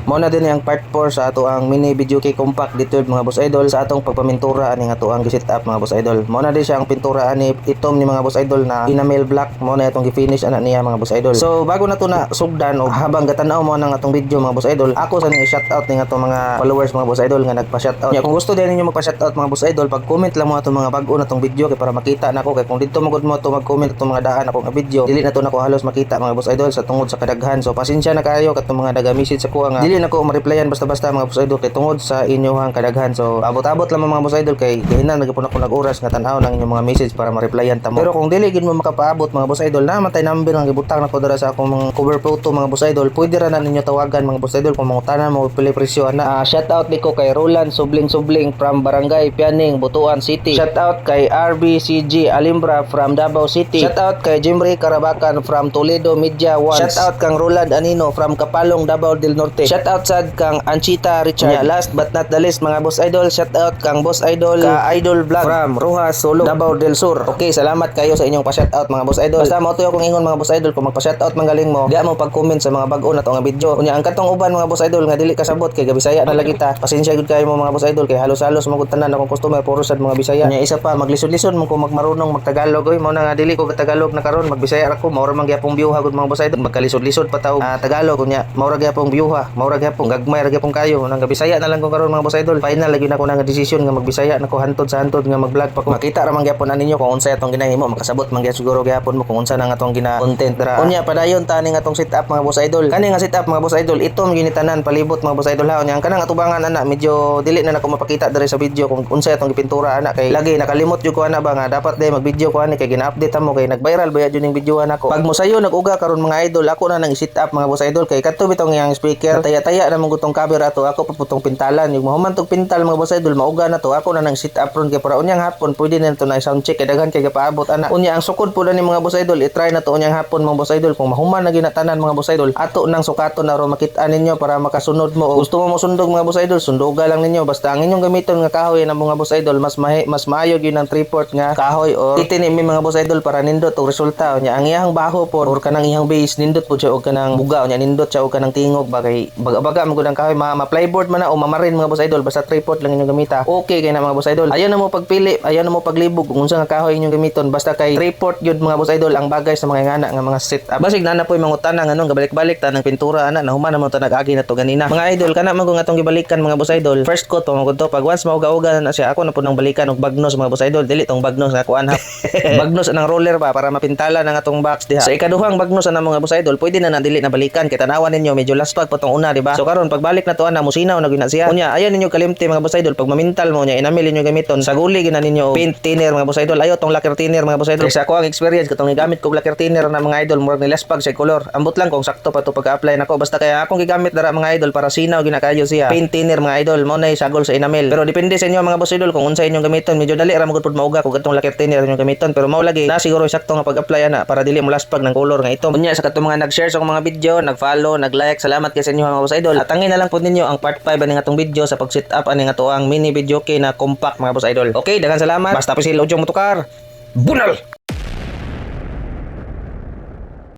Mao na din ang part 4 sa ato ang mini video kay compact dito mga boss idol sa atong pagpamintura ani nga ato ang gi-set up mga boss idol. Mao na din siya ang pintura ani itom ni mga boss idol na enamel black. Mao na itong gi-finish ana niya mga boss idol. So bago na to na sugdan o habang gatanaw mo nang atong video mga boss idol, ako sa ning i-shout out ning atong mga followers mga boss idol nga nagpa-shout out. Kung gusto din ninyo magpa-shout out mga boss idol, pag-comment lang mo atong mga bag-o na tong video kay para makita nako kay kung dito magud mo to mag-comment atong mga daan ako nga video, dili na to nako halos makita mga boss idol sa tungod sa kadaghan. So pasensya na kayo katong mga naga-message sa ko nga dili nako ma-replyan basta-basta mga boss idol kay tungod sa inyohang kadaghan. So abot-abot lang mga boss idol kay gahinan nagipon ako nag-oras nga tan-aw nang inyong mga message para ma-replyan ta mo. Pero kung dili gid mo makapaabot mga boss idol, naman tay number nga gibutang nako dira sa akong mga cover photo mga boss idol, pwede ra na ninyo tawagan mga boss idol kung mangutanan mo pili presyo ana. Shout out niko kay Roland Subling from Barangay Pianing, Butuan City. Shout out kay RBCG Alimbra from Davao City. Shout out kay Jimry Karabakan from Toledo Media One. Shout out kang Roland Anino from Kapalong, Davao del Norte. Shout out sad kang Anchita Richard. Last but not the least mga boss idol, shout out kang Boss Idol ka Idol Vlog from Rojas Solo, Davao del Sur. Okay, salamat kayo sa inyong pa-shout out mga boss idol. Basta mo tuyo kung ingon mga boss idol kung magpa-shout out manggaling mo, di mo pag-comment sa mga bag-o na to nga video. Unya ang katong uban mga boss idol nga dili kasabot kay Bisaya na lagi ta. Pasensya gud kayo mga boss idol kay halos-halos magud tanan akong customer puro sad mga Bisaya. Unya isa pa maglisod-lisod mo kung magmarunong magtagalog oy mao na nga dili ko tagalog na karon magbisaya ra ko mao ra man gyapong biyuha gud mga boss idol. Magkalisod-lisod pa taw Tagalog unya mao ra gyapong biyuha, mao ra gyapong gagmay ra gyapong kayo nang Bisaya na lang ko karon mga boss idol. Final lagi na ko nga desisyon nga magbisaya nako hantod sa hantod nga mag-vlog pa ko. Makita ra man gyapon ani ninyo kung unsay atong ginahimo, makasabot man gyud siguro gyapon mo kung unsa nang atong gina-content dra. Unya padayon ta ning atong setup mga boss idol. Kani nga setup mga boss idol itom ginitanan palibot mga boss idol ha. Unya ang kanang atubangan ana medyo dili na nako mapakita diri sa video kung unsay atong gipintura ana kay lagi nakalimot jud ko ana ba nga dapat day mag-video ko ani kay gina-update mo kay nag-viral ba jud ning video nako. Pag mosayo nag-uga karon mga idol ako na nang i-set up mga boss idol kay kadto bitong yang speaker taya-taya na mong gutong cover ato ako puputong pintalan yung mahuman tog pintal mga boss idol mauga na to ako na nang set up ron kay para unyang hapon pwede na to na sound check kay daghan kay gapaabot ana. Unya ang sukod pud ni mga boss idol i-try na to unyang hapon mga boss idol kung mahuman na ginatanan mga boss idol ato nang sukaton na ro makita ninyo para makasunod mo. O gusto mo mosundog mga boss idol sunduga lang ninyo basta ang inyong gamiton nga kahoy na mga boss idol mas maayo gyud ang 3/4 nga kahoy or itinimi mga boss idol para nindot og resulta. Unya ang iyang baho por or kanang iyang base nindot pud siya og kanang buga unya nindot siya og kanang tingog ba kay baga-baga mo gud ang kahoy ma-plyboard man na o mamarin mga boss idol basta 3/4 lang inyong gamita. Okay kay na mga boss idol. Ayaw na mo pagpili, ayaw na mo paglibog kung unsa nga kahoy inyong gamiton basta kay 3/4 gyud mga boss idol ang bagay sa mga ngana nga mga setup. Basig na poy mangutana nga nung gabalik-balik ta ng pintura ana nahuman na mo ta nag-agi na to ganina. Mga idol kana man nga tong gibalikan mga boss idol. First coat pa mo to pag once mauga-uga na siya ako na pud nang balikan og bagnos mga boss idol dili tong bagnos nga kuan ha. Bagnos nang roller ba para mapintala nang atong box diha. Sa ikaduhang bagnos na mga boss idol pwede na dili na balikan kay tanawan ninyo medyo laspag pa tong una di ba. So karon pagbalik na to ana musinaw na gyud na siya. Unya ayaw ninyo kalimti mga boss idol pag mamintal mo nya inamil ninyo gamiton sa guli gina ninyo paint thinner mga boss idol. Ayaw tong lacquer thinner mga boss idol. Sa ako ang experience katong gigamit ko lacquer thinner na mga idol murag ni laspag sa color. Ambot lang kung sakto pa to pag-apply nako basta kaya akong gigamit dara mga idol para sinaw gina kayo siya. Paint thinner mga idol mo na sagol sa enamel. Pero depende sa inyo mga boss idol kung unsa inyong gamiton. Medyo dali ra magud pud mauga kung katong lacquer thinner inyong gamiton pero mao lagi na siguro sakto nga pag-apply ana para dili mo laspag ng color nga ito. Unya sa katong mga nag-share sa mga video, nag-follow, nag-like, salamat kay sa inyo mga boss idol. At angin na lang pud ninyo ang part 5 ani atong video sa pag-set up ani nga to ang mini video kay na compact mga boss idol. Okay, daghang salamat. Basta pisil udyong motukar. Bunal.